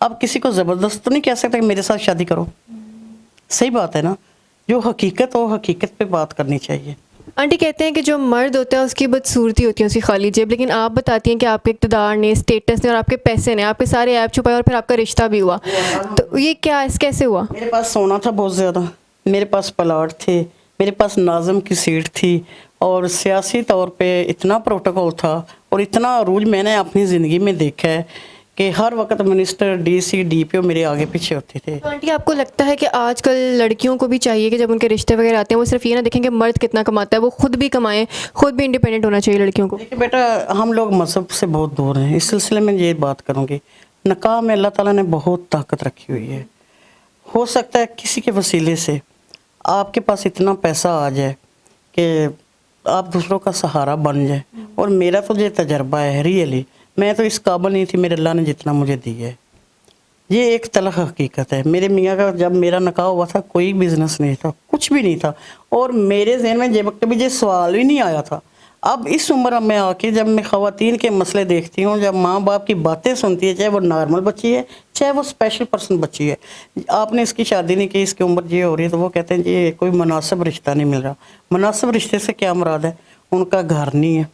आप किसी को ज़बरदस्त तो नहीं कह सकते कि मेरे साथ शादी करो। सही बात है ना, जो हकीकत हो हकीकत पे बात करनी चाहिए। आंटी कहते हैं कि जो मर्द होता है उसकी बदसूरती होती है, उसकी खाली जेब, लेकिन आप बताती हैं कि आपके इक़्तिदार ने, स्टेटस ने और आपके पैसे ने आपके सारे ऐप छुपाए और फिर आपका रिश्ता भी हुआ। तो ये क्या कैसे हुआ? मेरे पास सोना था बहुत ज़्यादा, मेरे पास प्लाट थे, मेरे पास नाज़म की सीट थी, और सियासी तौर पे इतना प्रोटोकॉल था और इतना अरूज मैंने अपनी ज़िंदगी में देखा है कि हर वक्त मिनिस्टर, डीसी, डीपीओ मेरे आगे पीछे होते थे। तो आंटी आपको लगता है कि आजकल लड़कियों को भी चाहिए कि जब उनके रिश्ते वगैरह आते हैं वो सिर्फ ये ना देखें कि मर्द कितना कमाता है, वो खुद भी कमाएं, खुद भी इंडिपेंडेंट होना चाहिए लड़कियों को? देखिए बेटा, हम लोग मज़हब से बहुत दूर हैं, इस सिलसिले में ये बात करूँगी, निकाह में अल्लाह ताला ने बहुत ताकत रखी हुई है। हो सकता है किसी के वसीले से आपके पास इतना पैसा आ जाए कि आप दूसरों का सहारा बन जाए, और मेरा तो ये तजर्बा है रियली, मैं तो इस काबिल नहीं थी मेरे अल्लाह ने जितना मुझे दी है। ये एक तलख हकीकत है। मेरे मियाँ का जब मेरा निकाह हुआ था कोई बिज़नेस नहीं था, कुछ भी नहीं था, और मेरे ज़हन में जब कभी ये सवाल ही नहीं आया था। अब इस उम्र में आके जब मैं ख़वातीन के मसले देखती हूँ, जब माँ बाप की बातें सुनती है, चाहे वो नॉर्मल बच्ची है चाहे वो स्पेशल पर्सन बच्ची है, आपने इसकी शादी नहीं की, इसकी उम्र ये हो रही है, तो वो कहते हैं जी कोई मुनासिब रिश्ता नहीं मिल रहा। मुनासिब रिश्ते से क्या मुराद है? उनका घर नहीं है,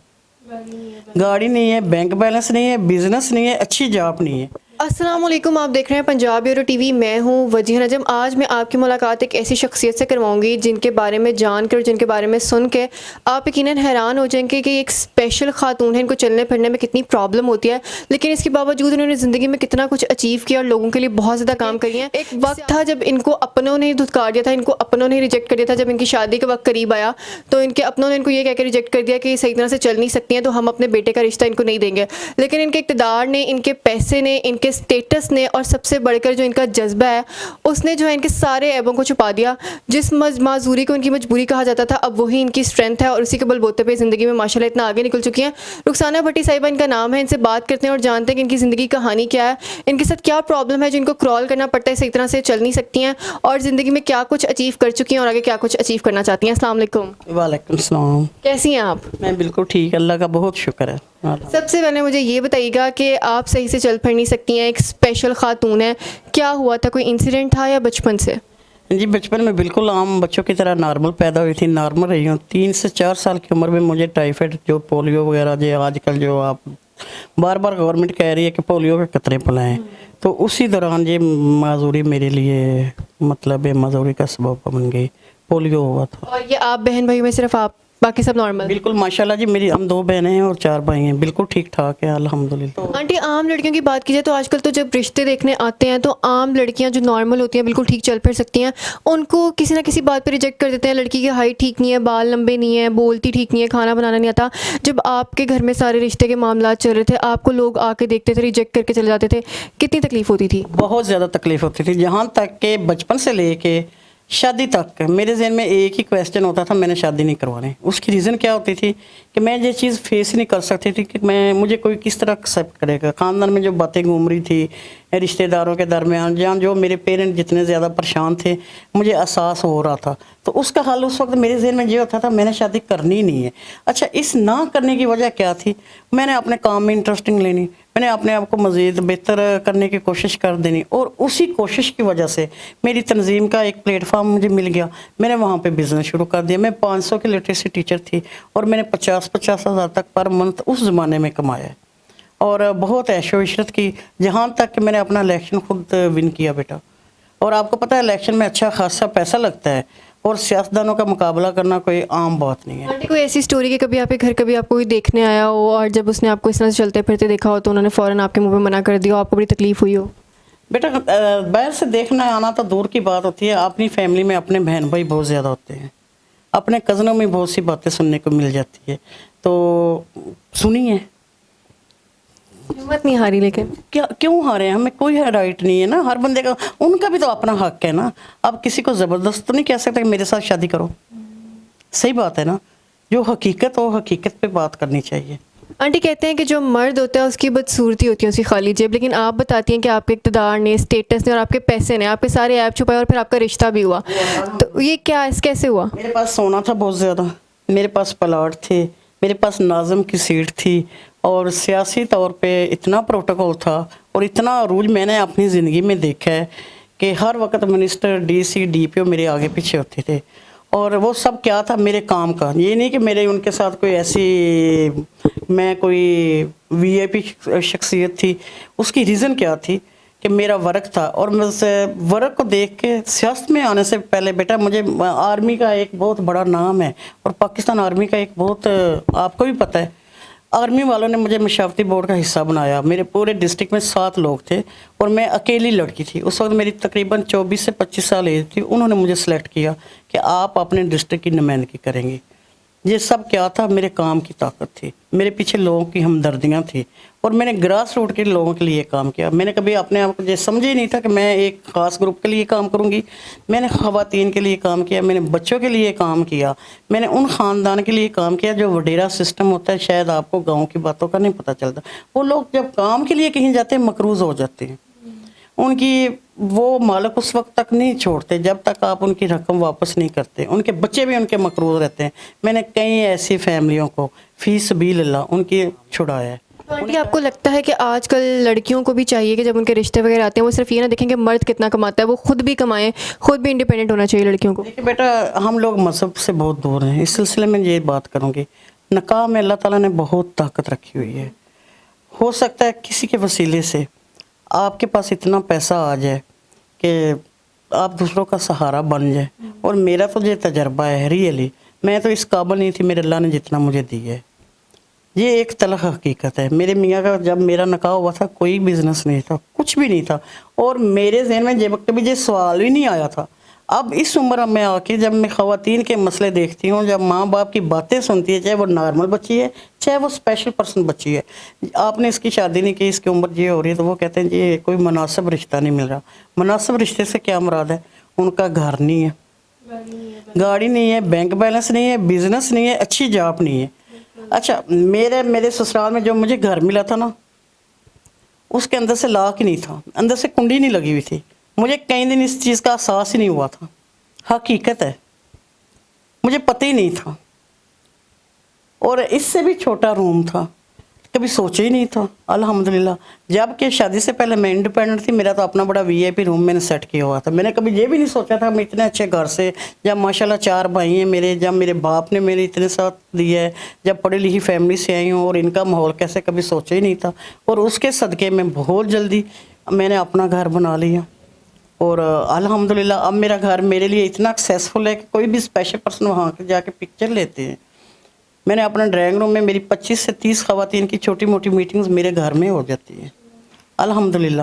गाड़ी नहीं है, बैंक बैलेंस नहीं है, बिजनेस नहीं है, अच्छी जॉब नहीं है। अस्सलाम वालेकुम, आप देख रहे हैं पंजाब ब्यूरो टीवी। मैं हूं वजीह नजम। आज मैं आपकी मुलाकात एक ऐसी शख्सियत से करवाऊंगी जिनके बारे में जानकर, जिनके बारे में सुन के आप यकीनन हैरान हो जाएंगे कि एक स्पेशल खातून है, इनको चलने फिरने में कितनी प्रॉब्लम होती है, लेकिन इसके बावजूद उन्होंने ज़िंदगी में कितना कुछ अचीव किया और लोगों के लिए बहुत ज़्यादा काम करी है। एक वक्त था जब इनको अपनों ने धुतकार दिया था, इनको अपनों ने रिजेक्ट कर दिया था। जब इनकी शादी का वक्त करीब आया तो इनके अपनों ने इनको ये कहकर रिजेक्ट कर दिया कि सही तरह से चल नहीं सकती हैं, तो हम अपने बेटे का रिश्ता इनको नहीं देंगे। लेकिन इनके इक़्तिदार ने, इनके पैसे ने, इनके स्टेटस ने और सबसे बढ़कर जो इनका जज्बा है, उसने जो है इनके सारे ऐबों को छुपा दिया। जिस माजूरी को इनकी मजबूरी कहा जाता था, अब वही इनकी स्ट्रेंथ है और उसी के बलबूते पे ज़िंदगी में माशाल्लाह इतना आगे निकल चुकी हैं। रुखसाना भट्टी साहिबा इनका नाम है। इनसे बात करते हैं और जानते हैं कि इनकी ज़िंदगी कहानी क्या है, इनके साथ क्या प्रॉब्लम है जो इनको क्रॉल करना पड़ता है, सही तरह से चल नहीं सकती हैं, और ज़िंदगी में क्या कुछ अचीव कर चुकी हैं और आगे क्या कुछ अचीव करना चाहती हैं। अस्सलाम वालेकुम। वालेकुम सलाम। कैसी हैं आप? मैं बिल्कुल ठीक, अल्लाह का बहुत शुक्र है। सबसे पहले मुझे ये बताइएगा कि आप सही से चल फिर नहीं सकती हैं, एक स्पेशल खातून है, क्या हुआ था? कोई इंसिडेंट था या बचपन से? जी बचपन में बिल्कुल आम बच्चों की तरह नॉर्मल पैदा हुई थी, नॉर्मल रही हूँ। 3 से 4 साल की उम्र में मुझे टाइफाइड, जो पोलियो वगैरह, जो आजकल जो आप बार बार गवर्नमेंट कह रही है कि पोलियो के कतरे पिलाएं, तो उसी दौरान ये माजूरी मेरे लिए मतलब माजूरी का सबब बन गई, पोलियो हुआ था। और ये आप बहन भाई में सिर्फ आप, बाकी सब नॉर्मल? बिल्कुल माशाल्लाह जी, मेरी हम 2 बहनें हैं और 4 भाई हैं, बिल्कुल ठीक ठाक है अल्हम्दुलिल्लाह। आंटी, आम लड़कियों की बात की जाए तो आजकल तो जब रिश्ते देखने आते हैं तो आम लड़कियां जो नॉर्मल होती हैं, बिल्कुल ठीक चल फिर सकती हैं, उनको किसी ना किसी बात पे रिजेक्ट कर देते हैं। लड़की की हाइट ठीक नहीं है, बाल लंबे नहीं है, बोलती ठीक नहीं है, खाना बनाना नहीं आता। जब आपके घर में सारे रिश्ते के मामला चल रहे थे, आपको लोग आके देखते थे, रिजेक्ट करके चले जाते थे, कितनी तकलीफ होती थी? बहुत ज़्यादा तकलीफ होती थी, जहाँ तक कि बचपन से लेके शादी तक मेरे जहन में एक ही क्वेश्चन होता था, मैंने शादी नहीं करवानी। उसकी रीज़न क्या होती थी कि मैं ये चीज़ फेस ही नहीं कर सकती थी कि मुझे कोई किस तरह एक्सेप्ट करेगा। ख़ानदान में जो बातें घूम रही थी, रिश्तेदारों के दरमियान, जहाँ जो मेरे पेरेंट जितने ज़्यादा परेशान थे, मुझे एहसास हो रहा था, तो उसका हल उस वक्त मेरे जहन में ये होता था, मैंने शादी करनी ही नहीं है। अच्छा, इस ना करने की वजह क्या थी? मैंने अपने काम में इंटरेस्टिंग लेनी, मैंने अपने आप को मज़ीद बेहतर करने की कोशिश कर देनी, और उसी कोशिश की वजह से मेरी तंजीम का एक प्लेटफार्म मुझे मिल गया। मैंने वहाँ पे बिज़नेस शुरू कर दिया। मैं 500 की लिटरेसी टीचर थी और मैंने 50 हज़ार तक पर मंथ उस ज़माने में कमाया है, और बहुत ऐशो इशरत की, जहाँ तक कि मैंने अपना इलेक्शन खुद विन किया बेटा। और आपको पता है इलेक्शन में अच्छा खासा पैसा लगता है, और सियासतदानों का मुकाबला करना कोई आम बात नहीं है। आंटी, कोई ऐसी स्टोरी कि कभी आपके घर कभी आपको कोई देखने आया हो और जब उसने आपको इस तरह से चलते फिरते देखा हो तो उन्होंने फ़ौरन आपके मुंह पे मना कर दिया हो, आपको बड़ी तकलीफ हुई हो? बेटा बाहर से देखना आना तो दूर की बात होती है, अपनी फैमिली में अपने बहन भाई बहुत ज़्यादा होते हैं, अपने कज़नों में बहुत सी बातें सुनने को मिल जाती है, तो सुनिए। हिम्मत नहीं हारी? लेकिन क्या क्यों हारे हैं? हमें कोई राइट नहीं है ना, हर बंदे का, उनका भी तो अपना हक है ना। आप किसी को ज़बरदस्त तो नहीं कह सकते कि मेरे साथ शादी करो। सही बात है ना, जो हकीकत हो हकीकत पे बात करनी चाहिए। आंटी कहते हैं कि जो मर्द होता है उसकी बदसूरती होती है, उसकी खाली जेब, लेकिन आप बताती हैं कि आपके इक़्तिदार ने, स्टेटस ने और आपके पैसे ने आपके सारे ऐप छुपाए और फिर आपका रिश्ता भी हुआ। तो ये कैसे हुआ? मेरे पास सोना था बहुत ज़्यादा, मेरे पास प्लाट थे, मेरे पास नाज़म की सीट थी, اور سیاسی طور پہ اتنا پروٹوکول تھا اور اتنا عروج میں نے اپنی زندگی میں دیکھا ہے کہ ہر وقت minister D C D P O میرے آگے پیچھے ہوتے تھے، اور وہ سب کیا تھا میرے کام کا، یہ نہیں کہ میرے ان کے ساتھ کوئی ایسی میں کوئی وی آئی پی شخصیت تھی۔ اس کی ریزن کیا تھی کہ میرا ورک تھا، اور میں اس ورک کو دیکھ کے سیاست میں آنے سے پہلے بیٹا مجھے آرمی کا ایک بہت بڑا نام ہے، اور پاکستان آرمی کا ایک بہت، آپ کو بھی پتہ ہے، آرمی والوں نے مجھے مشاورتی بورڈ کا حصہ بنایا۔ میرے پورے ڈسٹرکٹ میں 7 لوگ تھے اور میں اکیلی لڑکی تھی، اس وقت میری تقریباً 24 سے 25 سال ایج تھی۔ انہوں نے مجھے سلیکٹ کیا کہ آپ اپنے ڈسٹرکٹ کی نمائندگی کریں گی۔ یہ سب کیا تھا؟ میرے کام کی طاقت تھی، میرے پیچھے لوگوں کی ہمدردیاں تھیں، اور میں نے گراس روٹ کے لوگوں کے لیے کام کیا۔ میں نے کبھی اپنے آپ کو یہ سمجھا ہی نہیں تھا کہ میں ایک خاص گروپ کے لیے کام کروں گی۔ میں نے خواتین کے لیے کام کیا، میں نے بچوں کے لیے کام کیا، میں نے ان خاندان کے لیے کام کیا جو وڈیرا سسٹم ہوتا ہے، شاید آپ کو گاؤں کی باتوں کا نہیں پتہ چلتا۔ وہ لوگ جب کام کے لیے کہیں جاتے ہیں مقروض ہو جاتے ہیں، ان کی وہ مالک اس وقت تک نہیں چھوڑتے جب تک آپ ان کی رقم واپس نہیں کرتے، ان کے بچے بھی ان کے مقروض رہتے ہیں۔ میں نے کئی ایسی فیملیوں کو فی سبیل اللہ ان کی چھڑایا ہے۔ آنٹی آپ کو لگتا ہے کہ آج کل لڑکیوں کو بھی چاہیے کہ جب ان کے رشتے وغیرہ آتے ہیں وہ صرف یہ نہ دیکھیں کہ مرد کتنا کماتا ہے، وہ خود بھی کمائیں، خود بھی انڈیپینڈنٹ ہونا چاہیے لڑکیوں کو؟ دیکھیں بیٹا، ہم لوگ مذہب سے بہت دور ہیں، اس سلسلے میں یہ بات کروں گی، نکاح میں اللہ تعالیٰ نے بہت طاقت رکھی ہوئی ہے۔ ہو سکتا ہے کسی کے وسیلے سے آپ کے پاس اتنا پیسہ آ جائے کہ آپ دوسروں کا سہارا بن جائے، اور میرا تو یہ تجربہ ہے ریئلی، میں تو اس قابل نہیں تھی، میرے اللہ نے جتنا مجھے دی ہے۔ یہ ایک تلخ حقیقت ہے۔ میرے میاں کا جب میرا نکاح ہوا تھا کوئی بزنس نہیں تھا، کچھ بھی نہیں تھا، اور میرے ذہن میں جب کبھی یہ سوال بھی نہیں آیا تھا۔ اب اس عمر میں آ کے جب میں خواتین کے مسئلے دیکھتی ہوں، جب ماں باپ کی باتیں سنتی ہے، چاہے وہ نارمل بچی ہے چاہے وہ اسپیشل پرسن بچی ہے، آپ نے اس کی شادی نہیں کی، اس کی عمر یہ ہو رہی ہے، تو وہ کہتے ہیں جی کوئی مناسب رشتہ نہیں مل رہا۔ مناسب رشتے سے کیا مراد ہے؟ ان کا گھر نہیں ہے، گاڑی نہیں ہے، بینک بیلنس نہیں ہے، بزنس نہیں ہے، اچھی جاب نہیں ہے۔ اچھا، میرے سسرال میں جو مجھے گھر ملا تھا نا، اس کے اندر سے لاک ہی نہیں تھا، اندر سے کنڈی نہیں لگی ہوئی تھی۔ مجھے کئی دن اس چیز کا احساس ہی نہیں ہوا تھا، حقیقت ہے، مجھے پتہ ہی نہیں تھا۔ اور اس سے بھی چھوٹا روم تھا، کبھی سوچا ہی نہیں تھا۔ الحمدللہ جب کہ شادی سے پہلے میں انڈیپینڈنٹ تھی، میرا تو اپنا بڑا وی آئی پی روم میں نے سیٹ کیا ہوا تھا۔ میں نے کبھی یہ بھی نہیں سوچا تھا میں اتنے اچھے گھر سے، جب ماشاءاللہ 4 بھائی ہیں میرے، جب میرے باپ نے میرے اتنے ساتھ دیا ہے، جب پڑھی لکھی فیملی سے آئی ہوں، اور ان کا ماحول کیسے کبھی سوچا ہی نہیں تھا۔ اور اس کے صدقے میں بہت جلدی میں نے اپنا گھر بنا لیا، اور الحمدللہ اب میرا گھر میرے لیے اتنا ایکسیسفل ہے کہ کوئی بھی اسپیشل پرسن وہاں کے جا کے پکچر لیتے ہیں۔ میں نے اپنا ڈرائنگ روم میں میری 25 سے 30 خواتین کی چھوٹی موٹی میٹنگز میرے گھر میں ہو جاتی ہیں الحمدللہ،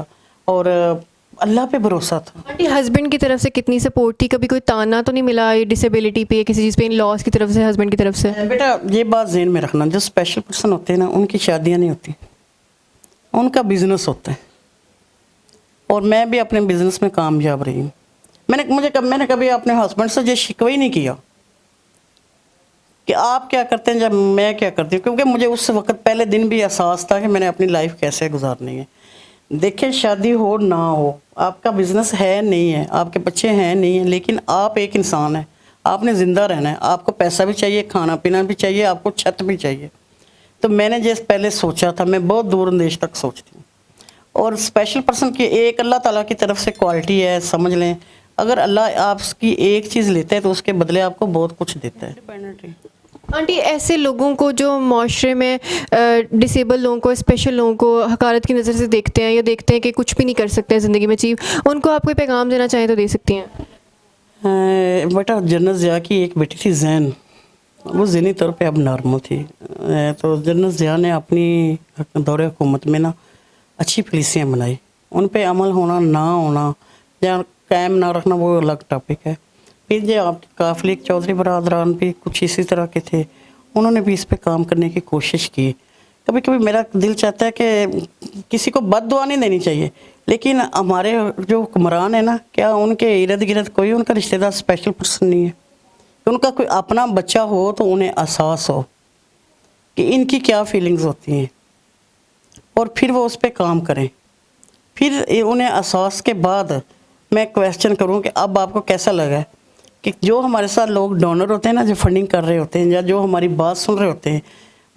اور اللہ پہ بھروسہ تھا۔ آنٹی ہسبینڈ کی طرف سے کتنی سپورٹ تھی؟ کبھی کوئی تانا تو نہیں ملا ڈسیبلٹی پہ، کسی چیز پہ، ان لاس کی طرف سے، ہسبینڈ کی طرف سے؟ بیٹا یہ بات ذہن میں رکھنا، جو اسپیشل پرسن ہوتے ہیں نا، ان کی شادیاں نہیں ہوتی، ان کا بزنس ہوتا ہے، اور میں بھی اپنے بزنس میں کامیاب رہی ہوں۔ میں نے کبھی اپنے ہسبینڈ سے یہ شکوہ ہی نہیں کیا کہ آپ کیا کرتے ہیں جب میں کیا کرتی ہوں، کیونکہ مجھے اس وقت پہلے دن بھی احساس تھا کہ میں نے اپنی لائف کیسے گزارنی ہے۔ دیکھیں، شادی ہو نہ ہو، آپ کا بزنس ہے نہیں ہے، آپ کے بچے ہیں نہیں ہیں، لیکن آپ ایک انسان ہیں، آپ نے زندہ رہنا ہے، آپ کو پیسہ بھی چاہیے، کھانا پینا بھی چاہیے، آپ کو چھت بھی چاہیے۔ تو میں نے جیسے پہلے سوچا تھا، میں بہت دور اندیش تک سوچتی ہوں، اور اسپیشل پرسن کی ایک اللہ تعالیٰ کی طرف سے کوالٹی ہے، سمجھ لیں، اگر اللہ آپ کی ایک چیز لیتا ہے تو اس کے بدلے آپ کو بہت کچھ دیتا ہے۔ آنٹی ایسے لوگوں کو جو معاشرے میں ڈسیبل لوگوں کو، اسپیشل لوگوں کو حقارت کی نظر سے دیکھتے ہیں، یا دیکھتے ہیں کہ کچھ بھی نہیں کر سکتے ہیں زندگی میں اچیو، ان کو آپ کوئی پیغام دینا چاہیں تو دے سکتی ہیں؟ بیٹا جنرل ضیاء کی ایک بیٹی تھی زین، وہ ذہنی طور پہ اب نارمل تھی، تو جنرل ضیاء نے اپنی دور حکومت میں نا اچھی پالیسیاں بنائی، ان پہ عمل ہونا نہ ہونا یا قائم نہ رکھنا وہ الگ ٹاپک ہے۔ پھر جو آپ قافلے چودھری برادران بھی کچھ اسی طرح کے تھے، انہوں نے بھی اس پہ کام کرنے کی کوشش کی۔ کبھی کبھی میرا دل چاہتا ہے کہ کسی کو بد دعا نہیں دینی چاہیے، لیکن ہمارے جو حکمران ہیں نا، کیا ان کے ارد گرد کوئی ان کا رشتہ دار اسپیشل پرسن نہیں ہے؟ ان کا کوئی اپنا بچہ ہو تو انہیں احساس ہو کہ ان کی کیا فیلنگز ہوتی ہیں، اور پھر وہ اس پہ کام کریں۔ پھر انہیں احساس کے بعد میں کویسچن کروں کہ اب آپ کو کیسا لگا ہے کہ جو ہمارے ساتھ لوگ ڈونر ہوتے ہیں نا، جو فنڈنگ کر رہے ہوتے ہیں یا جو ہماری بات سن رہے ہوتے ہیں،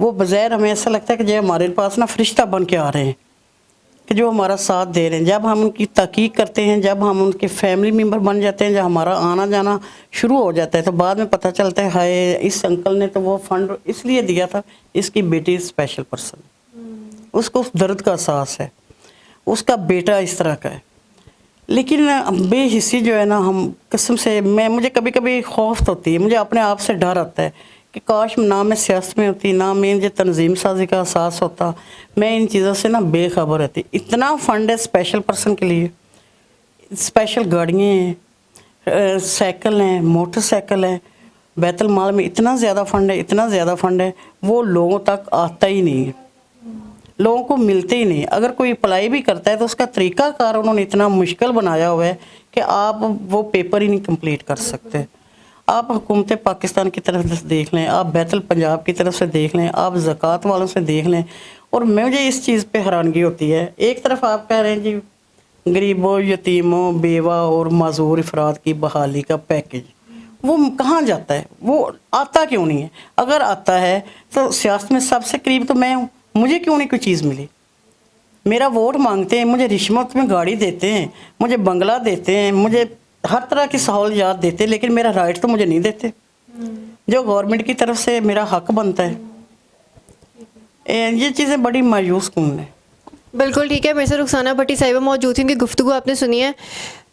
वो बज़ाहिर हमें ऐसा लगता है कि जो हमारे पास ना फरिश्ता बन के आ रहे हैं, कि जो हमारा साथ दे रहे हैं। जब हम उनकी तहकीक करते हैं, जब हम उनके फैमिली मेम्बर बन जाते हैं, जब हमारा आना जाना शुरू हो जाता है, तो बाद में पता चलता है हाय इस अंकल ने तो वो फंड इसलिए दिया था, इसकी बेटी स्पेशल पर्सन, उसको उस दर्द का एहसास है, उसका बेटा इस तरह का है। लेकिन बेहिस्सी जो है ना, हम कसम से मुझे कभी कभी खौफ होती है, मुझे अपने आप से डर आता है कि काश ना मैं सियासत में होती, ना मैं मुझे तंजीम साजी का एहसास होता, मैं इन चीज़ों से ना बेखबर रहती। इतना फंड है स्पेशल पर्सन के लिए, स्पेशल गाड़ियाँ हैं, साइकिल हैं, मोटरसाइकिल है, बैतुल माल में इतना ज़्यादा फंड है, इतना ज़्यादा फंड है, वो लोगों तक आता ही नहीं है, लोगों को मिलते ही नहीं। अगर कोई अप्लाई भी करता है तो उसका तरीक़ाकार उन्होंने इतना मुश्किल बनाया हुआ है कि आप वो पेपर ही नहीं कंप्लीट कर सकते। आप हुकूमत पाकिस्तान की तरफ से देख लें, आप बैतुल पंजाब की तरफ से देख लें, आप ज़कात वालों से देख लें, और मुझे इस चीज़ पे हैरानगी होती है। एक तरफ आप कह रहे हैं जी गरीबों, यतीमों, बेवा और माजूर अफराद की बहाली का पैकेज, वो कहाँ जाता है? वो आता क्यों नहीं है? अगर आता है तो सियासत में सबसे करीब तो मैं हूँ, मुझे क्यों नहीं कोई चीज़ मिली? मेरा वोट मांगते हैं, मुझे रिश्वत में गाड़ी देते हैं, मुझे बंगला देते हैं, मुझे हर तरह की सहूलियात देते हैं, लेकिन मेरा राइट तो मुझे नहीं देते, जो गवर्नमेंट की तरफ से मेरा हक बनता है। ये चीज़ें बड़ी मायूस कौन है। बिल्कुल ठीक है। मेरे से रुखसाना भट्टी साहिबा मौजूद थी, उनकी गुफ्तगू आपने सुनी है।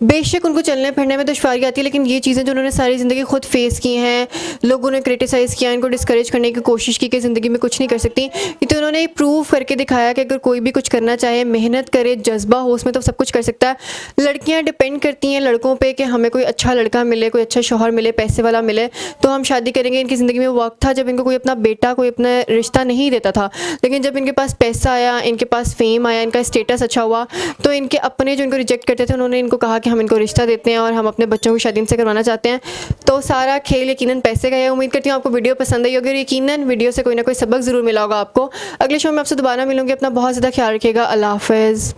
बेशक उनको चलने फिरने में दुश्वारी आती है, लेकिन ये चीज़ें जो उन्होंने सारी ज़िंदगी खुद फेस की हैं, लोगों ने क्रिटिसाइज़ किया, इनको डिस्करेज करने की कोशिश की कि ज़िंदगी में कुछ नहीं कर सकती, ये तो उन्होंने प्रूव करके दिखाया कि अगर कोई भी कुछ करना चाहे, मेहनत करे, जज्बा हो उसमें, तो सब कुछ कर सकता है। लड़कियाँ डिपेंड करती हैं लड़कों पर कि हमें कोई अच्छा लड़का मिले, कोई अच्छा शौहर मिले, पैसे वाला मिले तो हम शादी करेंगे। इनकी ज़िंदगी में वक्त था जब इनको कोई अपना बेटा, कोई अपना रिश्ता नहीं देता था, लेकिन जब इनके पास पैसा आया, इनके पास फेम आया, इनका स्टेटस अच्छा हुआ, तो इनके अपने जो इनको रिजेक्ट करते थे उन्होंने इनको कहा कि हम इनको रिश्ता देते हैं और हम अपने बच्चों की शादी इनसे करवाना चाहते हैं। तो सारा खेल यकीनन पैसे का है। उम्मीद करती हूँ आपको वीडियो पसंद आई होगी और यकीनन वीडियो से कोई ना कोई सबक ज़रूर मिला होगा आपको। अगले शो में आपसे दोबारा मिलूंगी। अपना बहुत ज़्यादा ख्याल रखिएगा। अल्लाह हाफ़िज़।